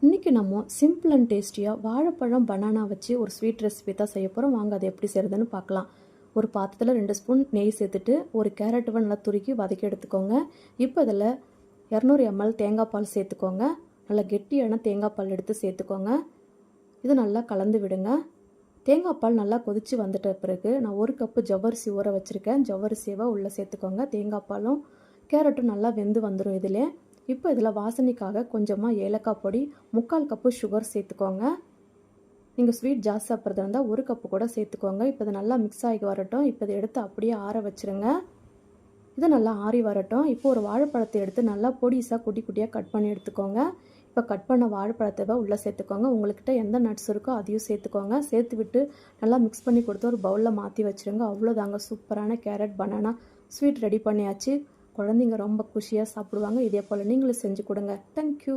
இன்றைக்கி நம்ம simple and டேஸ்டியாக வாழைப்பழம் பனானா வச்சு ஒரு ஸ்வீட் ரெசிபி தான் செய்ய போகிறோம். வாங்க அதை எப்படி செய்கிறதுன்னு பார்க்கலாம். ஒரு பாத்திரத்தில் 2 ஸ்பூன் நெய் சேர்த்துட்டு ஒரு கேரட்டுவை நல்லா துருக்கி வதக்கி எடுத்துக்கோங்க. இப்போ அதில் 200 ml தேங்காய் பால் சேர்த்துக்கோங்க. நல்லா கெட்டியான தேங்காய் பால் எடுத்து சேர்த்துக்கோங்க. இது நல்லா கலந்து விடுங்க. தேங்காய் பால் நல்லா கொதித்து வந்துட்ட பிறகு நான் 1 கப்பு ஜவ்வரிசி ஊற வச்சுருக்கேன். ஜவ்வரிசியை உள்ளே சேர்த்துக்கோங்க. தேங்காய் பாலும் கேரட்டும் நல்லா வெந்து வந்துடும் இதிலே. இப்போ இதில் வாசனைக்காக கொஞ்சமாக ஏலக்காய் பொடி, 3/4 கப்பு சுகர் சேர்த்துக்கோங்க. நீங்கள் ஸ்வீட் ஜாஸ்தி சாப்பிட்றதா இருந்தால் 1 கப்பு கூட சேர்த்துக்கோங்க. இப்போ இது நல்லா மிக்ஸ் ஆகி வரட்டும். இப்போ இதை எடுத்து அப்படியே ஆற வச்சுருங்க. இது நல்லா ஆறி வரட்டும். இப்போ ஒரு வாழைப்பழத்தை எடுத்து நல்லா பொடிசாக குட்டி குட்டியாக கட் பண்ணி எடுத்துக்கோங்க. இப்போ கட் பண்ண வாழைப்பழத்தை உள்ளே சேர்த்துக்கோங்க. உங்கள்கிட்ட எந்த நட்ஸ் இருக்கோ அதையும் சேர்த்துக்கோங்க. சேர்த்து விட்டு நல்லா மிக்ஸ் பண்ணி கொடுத்து ஒரு பவுலில் மாற்றி வச்சுருங்க. அவ்வளோதாங்க, சூப்பரான கேரட் பனானா ஸ்வீட் ரெடி பண்ணியாச்சு. குழந்தைங்க ரொம்ப குஷியாக சாப்பிடுவாங்க. இதே போல் நீங்களும் செஞ்சு கொடுங்க. தேங்க்யூ.